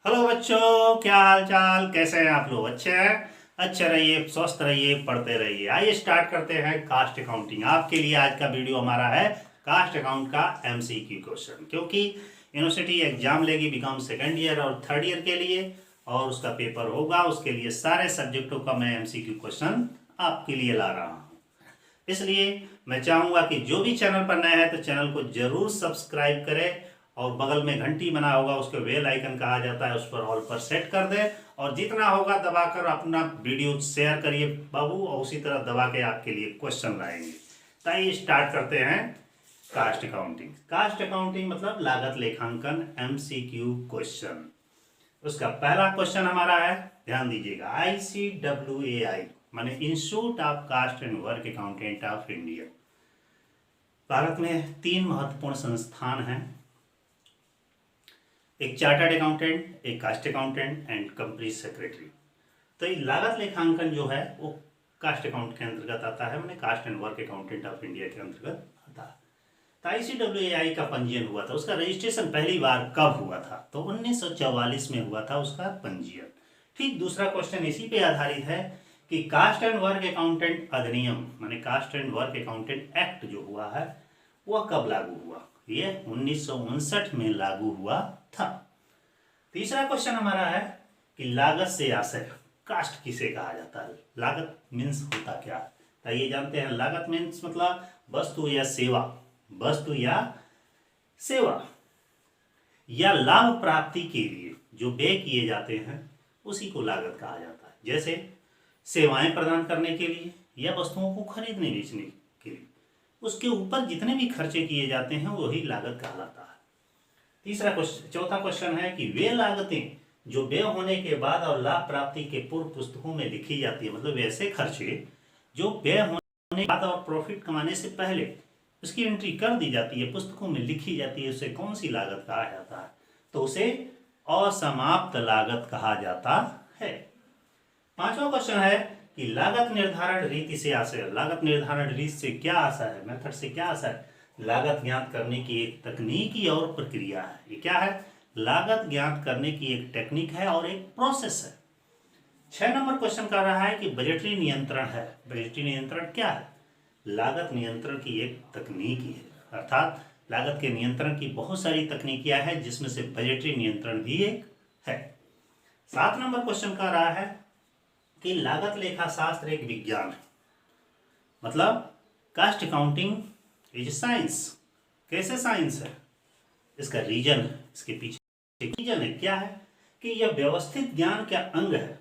Hello बच्चों, क्या हाल चाल, कैसे हैं आप लोग? अच्छे हैं? अच्छे रहिए, स्वस्थ रहिए, पढ़ते रहिए। आइए स्टार्ट करते हैं कास्ट अकाउंटिंग। आपके लिए आज का वीडियो हमारा है कास्ट अकाउंट का एमसीक्यू क्वेश्चन, क्योंकि यूनिवर्सिटी एग्जाम लेगी बीकॉम सेकेंड ईयर और थर्ड ईयर के लिए, और उसका पेपर होगा। उसके लिए सारे सब्जेक्टों का मैं एमसीक्यू क्वेश्चन आपके लिए ला रहा हूँ। इसलिए मैं चाहूँगा कि जो भी चैनल पर नया है तो चैनल को जरूर सब्सक्राइब करें, और बगल में घंटी बना होगा, उसको बेल आइकन कहा जाता है, उस पर ऑल पर सेट कर दें, और जितना होगा दबाकर अपना वीडियो शेयर करिए बाबू, और उसी तरह दबा के आपके लिए क्वेश्चन लाएंगे। तो आइए स्टार्ट करते हैं कास्ट अकाउंटिंग। कास्ट अकाउंटिंग मतलब लागत लेखांकन, एमसीक्यू क्वेश्चन। उसका पहला क्वेश्चन हमारा है, ध्यान दीजिएगा, ICWAI माने institute of cost and work accountant of India. भारत में 3 महत्वपूर्ण संस्थान हैं, एक चार्टर्ड अकाउंटेंट, एक cost accountant and company secretary. तो ये लागत लेखांकन जो है वो कास्ट अकाउंट के अंतर्गत आता है, मैंने cost and work accountant of India के अंतर्गत आता है। तो ICWAI का पंजीयन हुआ था, उसका रजिस्ट्रेशन पहली बार कब हुआ था? तो 1944 में हुआ था उसका पंजीयन। ठीक, दूसरा क्वेश्चन इसी पे आधारित है कि कास्ट एंड वर्क अकाउंटेंट अधिनियम माने cost and work accountant act जो हुआ है वह कब लागू हुआ? ये 1959 में लागू हुआ था। तीसरा क्वेश्चन हमारा है कि लागत से आशय कास्ट किसे कहा जाता है? लागत मीन्स होता क्या है? तो ये जानते हैं, लागत मीन्स मतलब वस्तु या सेवा, वस्तु या सेवा या लाभ प्राप्ति के लिए जो व्यय किए जाते हैं उसी को लागत कहा जाता है। जैसे सेवाएं प्रदान करने के लिए या वस्तुओं को खरीदने बेचने के लिए उसके ऊपर जितने भी खर्चे किए जाते हैं वही लागत कहलाता है। तीसरा क्वेश्चन, चौथा क्वेश्चन है कि वे लागतें जो व्यय होने के बाद और लाभ प्राप्ति के पूर्व पुस्तकों में लिखी जाती है, मतलब वैसे खर्चे जो व्यय होने के बाद और प्रॉफिट कमाने से पहले उसकी एंट्री कर दी जाती है, पुस्तकों में लिखी जाती है, उसे कौन सी लागत कहा जाता है? तो उसे असमाप्त लागत कहा जाता है। पांचवा क्वेश्चन है कि लागत निर्धारण रीति से आशय, लागत निर्धारण रीति से क्या आशय है, मेथड से क्या आशय है? लागत ज्ञात करने की एक तकनीकी और प्रक्रिया है। ये क्या है? लागत ज्ञात करने की एक टेक्निक है और एक प्रोसेस है। 6 नंबर क्वेश्चन कर रहा है कि बजटरी नियंत्रण है। बजटरी नियंत्रण क्या है? लागत नियंत्रण की एक तकनीकी है, अर्थात लागत के नियंत्रण की बहुत सारी तकनीकियां हैं जिसमें से बजटरी नियंत्रण भी एक है। 7 नंबर क्वेश्चन कर रहा है कि लागत लेखा शास्त्र एक विज्ञान है, मतलब कास्ट अकाउंटिंग इज साइंस। कैसे साइंस है? इसका रीजन है, इसके पीछे रीजन है क्या है कि यह व्यवस्थित ज्ञान का अंग है,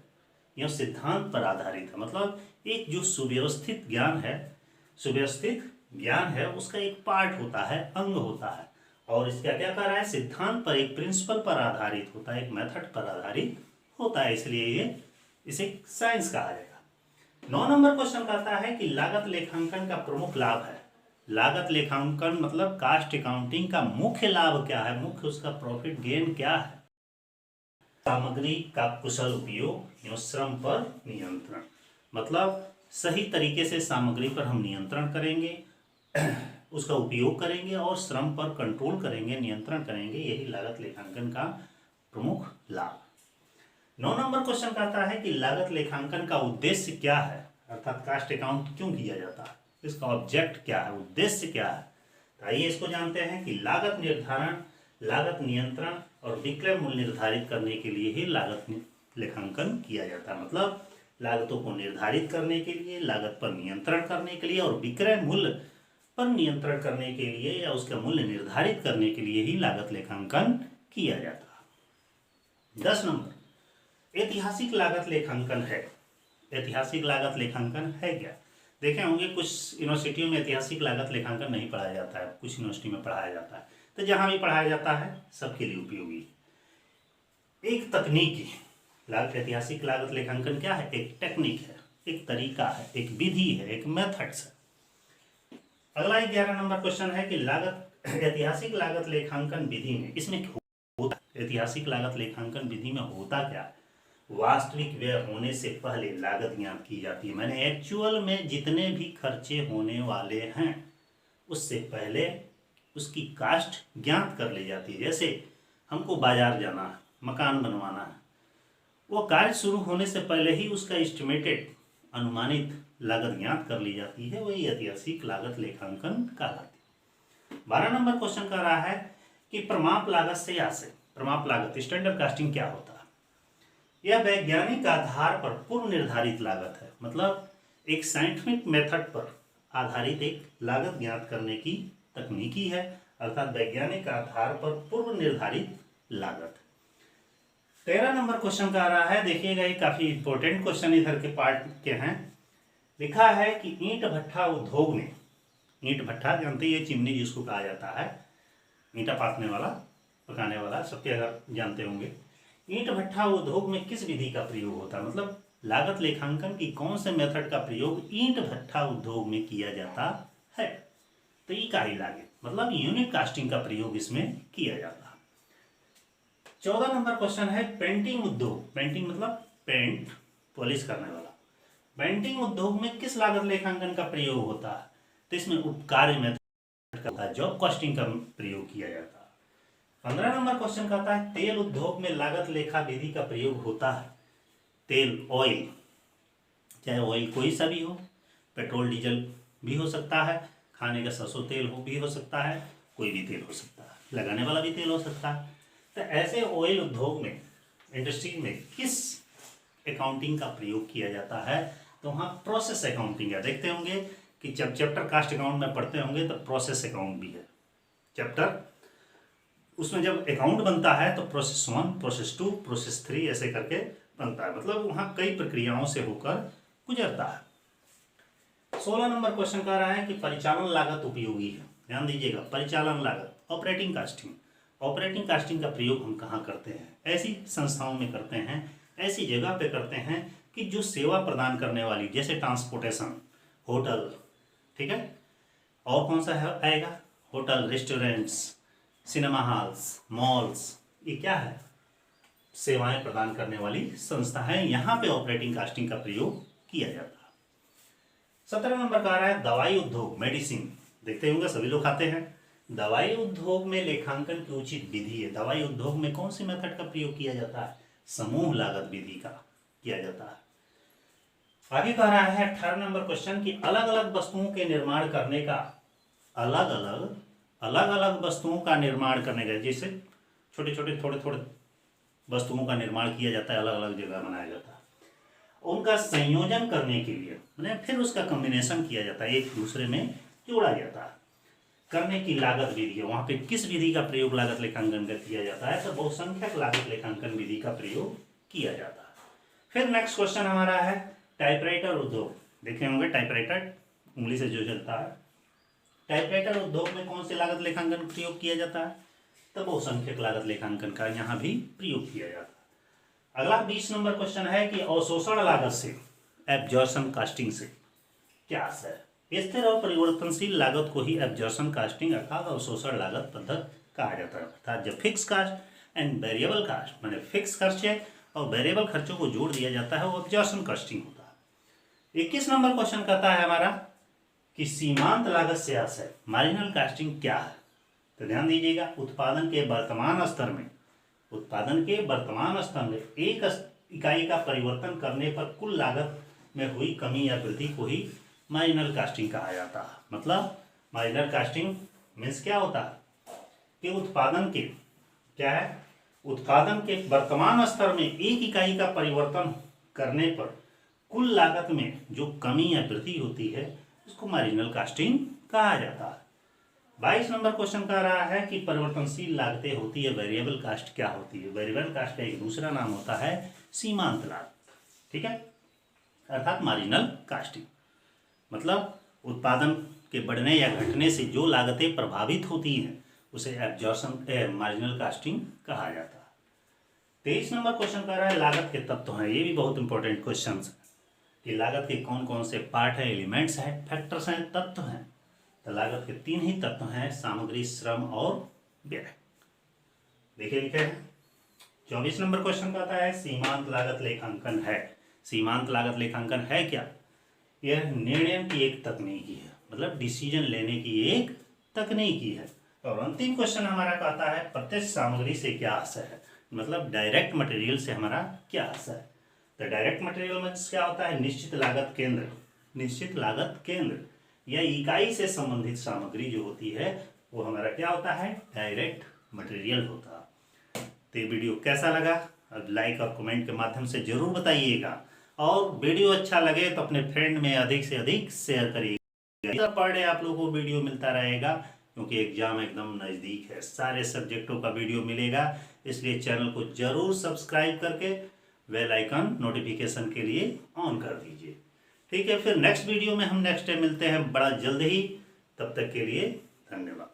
यह सिद्धांत पर आधारित है। मतलब एक जो सुव्यवस्थित ज्ञान है, सुव्यवस्थित ज्ञान है उसका एक पार्ट होता है, अंग होता है, और इसका क्या कर रहा है? सिद्धांत पर, एक प्रिंसिपल पर आधारित होता है, एक मेथड पर आधारित होता है, इसलिए ये इसे साइंस कहा जाएगा। 9 नंबर क्वेश्चन कहता है कि लागत लेखांकन का प्रमुख लाभ है। लागत लेखांकन मतलब कास्ट अकाउंटिंग का मुख्य लाभ क्या है, मुख्य उसका प्रॉफिट गेन क्या है? सामग्री का कुशल उपयोग एवं श्रम पर नियंत्रण, मतलब सही तरीके से सामग्री पर हम नियंत्रण करेंगे, उसका उपयोग करेंगे और श्रम पर कंट्रोल करेंगे, नियंत्रण करेंगे, यही लागत लेखांकन का प्रमुख लाभ। 9 नंबर क्वेश्चन कहता है कि लागत लेखांकन का उद्देश्य क्या है, अर्थात कास्ट अकाउंट क्यों किया जाता है, इसका ऑब्जेक्ट क्या है, उद्देश्य क्या है? तो आइए इसको जानते हैं कि लागत निर्धारण, लागत नियंत्रण और विक्रय मूल्य निर्धारित करने के लिए ही लागत लेखांकन किया जाता है। मतलब लागतों को निर्धारित करने के लिए, लागत पर नियंत्रण करने के लिए और विक्रय मूल्य पर नियंत्रण करने के लिए या उसका मूल्य निर्धारित करने के लिए ही लागत लेखांकन किया जाता है। 10 नंबर, ऐतिहासिक लागत लेखांकन है। ऐतिहासिक लागत लेखांकन है क्या? देखे होंगे कुछ यूनिवर्सिटियों में ऐतिहासिक लागत लेखांकन नहीं पढ़ाया जाता है, कुछ यूनिवर्सिटी में पढ़ाया जाता है। तो जहाँ भी पढ़ाया जाता है सबके लिए उपयोगी एक तकनीकी ऐतिहासिक लागत लेखांकन क्या है? एक टेक्निक है, एक तरीका है, एक विधि है, एक मेथड्स है। अगला 11 नंबर क्वेश्चन है कि लागत ऐतिहासिक लागत लेखांकन विधि में इसमें होता, ऐतिहासिक लागत लेखांकन विधि में होता क्या? वास्तविक व्यय होने से पहले लागत ज्ञात की जाती है, मैंने एक्चुअल में जितने भी खर्चे होने वाले हैं उससे पहले उसकी कास्ट ज्ञात कर ली जाती है। जैसे हमको बाजार जाना है, मकान बनवाना है, वो कार्य शुरू होने से पहले ही उसका एस्टिमेटेड अनुमानित लागत ज्ञात कर ली जाती है, वही ऐतिहासिक लागत लेखांकन कहलाती है। 12 नंबर क्वेश्चन कह रहा है कि प्रमाप लागत से आशय, प्रमाप लागत स्टैंडर्ड कास्टिंग क्या होता है? यह वैज्ञानिक आधार पर पूर्व निर्धारित लागत है, मतलब एक साइंटिफिक मेथड पर आधारित एक लागत ज्ञात करने की तकनीकी है, अर्थात वैज्ञानिक आधार पर पूर्व निर्धारित लागत। 13 नंबर क्वेश्चन का आ रहा है, देखिएगा ये काफी इंपॉर्टेंट क्वेश्चन इधर के पार्ट के हैं। लिखा है कि ईंट भट्ठा उद्योग में, ईंट भट्ठा जानते हैं, ये चिमनी जिसको कहा जाता है, ईंटा पाथने वाला, पकाने वाला, सबके अगर जानते होंगे। ईंट भट्ठा उद्योग में किस विधि का प्रयोग होता है, मतलब लागत लेखांकन की कौन से मेथड का प्रयोग ईंट भट्ठा उद्योग में किया जाता है? तो इकाई लागत, मतलब यूनिट कास्टिंग का प्रयोग इसमें किया जाता है। 14 नंबर क्वेश्चन है पेंटिंग उद्योग, पेंटिंग मतलब पेंट पॉलिश करने वाला, पेंटिंग उद्योग में किस लागत लेखांकन का प्रयोग होता है? तो इसमें उपकार्य मेथड का, जॉब कॉस्टिंग का प्रयोग किया जाता है। 15 नंबर क्वेश्चन कहता है तेल उद्योग में लागत लेखा विधि का प्रयोग होता है। तेल, ऑयल, चाहे ऑयल कोई सा भी हो, पेट्रोल डीजल भी हो सकता है, खाने का सरसों तेल भी हो सकता है, कोई भी तेल हो सकता है, लगाने वाला भी तेल हो सकता है। तो ऐसे ऑयल उद्योग में, इंडस्ट्री में किस अकाउंटिंग का प्रयोग किया जाता है? तो वहाँ प्रोसेस अकाउंटिंग है। देखते होंगे कि जब चैप्टर कास्ट अकाउंट में पढ़ते होंगे तो प्रोसेस अकाउंट भी है चैप्टर, उसमें जब अकाउंट बनता है तो प्रोसेस 1, प्रोसेस 2, प्रोसेस 3 ऐसे करके बनता है, मतलब वहाँ कई प्रक्रियाओं से होकर गुजरता है। 16 नंबर क्वेश्चन कह रहा है कि परिचालन लागत उपयोगी है। ध्यान दीजिएगा, परिचालन लागत, ऑपरेटिंग कास्टिंग, ऑपरेटिंग कास्टिंग का प्रयोग हम कहाँ करते हैं? ऐसी संस्थाओं में करते हैं, ऐसी जगह पे करते हैं कि जो सेवा प्रदान करने वाली, जैसे ट्रांसपोर्टेशन, होटल, ठीक है, और कौन सा है आएगा? Hotel, restaurants, cinema halls, malls, ये क्या है? सेवाएं प्रदान करने वाली संस्था है, यहाँ पे ऑपरेटिंग कास्टिंग का प्रयोग किया जाता है। 17 नंबर का आ रहा है दवाई उद्योग, मेडिसिन, देखते होंगे सभी लोग खाते हैं। दवाई उद्योग में लेखांकन की उचित विधि है। दवाई उद्योग में कौन सी मेथड का प्रयोग किया जाता है? समूह लागत विधि का किया जाता है। आगे कह रहा है 18 नंबर क्वेश्चन कि अलग अलग वस्तुओं के निर्माण करने का, अलग अलग वस्तुओं का निर्माण करने का, जैसे छोटे छोटे थोड़े थोड़े वस्तुओं का निर्माण किया जाता है, अलग अलग जगह बनाया जाता है, उनका संयोजन करने के लिए मैंने फिर उसका कॉम्बिनेशन किया जाता है, एक दूसरे में जोड़ा जाता है, करने की लागत विधि है। वहाँ पे किस विधि का प्रयोग लागत लेखांकन का किया जाता है? तो बहुसंख्यक लागत लेखांकन विधि का प्रयोग किया जाता है। फिर नेक्स्ट क्वेश्चन हमारा है टाइपराइटर उद्योग, देखे होंगे टाइपराइटर उंगली से जो चलता है, टाइपराइटर उद्योग में कौन से लागत लेखांकन प्रयोग किया जाता है? तो बहुसंख्यक लागत लेखांकन का यहाँ भी प्रयोग किया जाता है। अगला 20 नंबर क्वेश्चन है कि अवशोषण लागत से, एब्जॉर्प्शन कास्टिंग से क्या आशय है? स्थिर और परिवर्तनशील लागत को ही एब्जॉर्प्शन कास्टिंग अर्थात अवशोषण लागत पद्धति कहा जाता है। अर्थात जब fix cost and variable cost, मैंने फिक्स खर्चे और वेरिएबल खर्चों को जोड़ दिया जाता है, वो एब्जॉर्प्शन कास्टिंग होता है। 21 नंबर क्वेश्चन कहता है हमारा कि सीमांत लागत से आशय, मार्जिनल कास्टिंग क्या है? तो ध्यान दीजिएगा, उत्पादन के वर्तमान स्तर में, उत्पादन के वर्तमान स्तर में एक इकाई का परिवर्तन करने पर कुल लागत में हुई कमी या वृद्धि को ही मार्जिनल कास्टिंग कहा जाता है। मतलब मार्जिनल कास्टिंग मीन्स क्या होता है कि उत्पादन के, क्या है, उत्पादन के वर्तमान स्तर में एक इकाई का परिवर्तन करने पर कुल लागत में जो कमी या वृद्धि होती है उसको मार्जिनल कास्टिंग कहा जाता है। 22 नंबर क्वेश्चन कह रहा है कि परिवर्तनशील लागतें होती है, वेरिएबल कास्ट क्या होती है? वेरिएबल कास्ट का एक दूसरा नाम होता है सीमांत लागत, ठीक है, अर्थात मार्जिनल कास्टिंग। मतलब उत्पादन के बढ़ने या घटने से जो लागतें प्रभावित होती हैं उसे एब्जॉर्प्शन मार्जिनल कास्टिंग कहा जाता है। 23 नंबर क्वेश्चन कह रहा है लागत के तत्व हैं, ये भी बहुत इंपॉर्टेंट क्वेश्चन है कि लागत के कौन कौन से पार्ट हैं, एलिमेंट्स हैं, फैक्टर्स हैं, तत्व हैं। तो लागत के 3 ही तत्व हैं, सामग्री, श्रम और व्यय। देखिए लिखे हैं। 24 नंबर क्वेश्चन कहता है सीमांत लागत लेखांकन है। सीमांत लागत लेखांकन है क्या? यह निर्णय की एक तकनीकी है, मतलब डिसीजन लेने की एक तकनीकी है। और अंतिम क्वेश्चन हमारा कहता है प्रत्यक्ष सामग्री से क्या आशय है? मतलब डायरेक्ट मटेरियल से हमारा क्या आशा है। तो डायरेक्ट मटेरियल में क्या होता है, निश्चित लागत केंद्र, निश्चित लागत केंद्र या इकाई से संबंधित सामग्री जो होती है वो हमारा क्या होता है, डायरेक्ट मटेरियल होता है। तो ये वीडियो कैसा लगा, अब लाइक और कमेंट के माध्यम से जरूर बताइएगा, और वीडियो अच्छा लगे तो अपने फ्रेंड में अधिक से अधिक शेयर करिएगा। पर डे आप लोगों को वीडियो मिलता रहेगा, क्योंकि एग्जाम एकदम नज़दीक है, सारे सब्जेक्टों का वीडियो मिलेगा। इसलिए चैनल को जरूर सब्सक्राइब करके बेल आइकन नोटिफिकेशन के लिए ऑन कर दीजिए। ठीक है, फिर नेक्स्ट वीडियो में हम नेक्स्ट टाइम मिलते हैं बड़ा जल्द ही। तब तक के लिए धन्यवाद।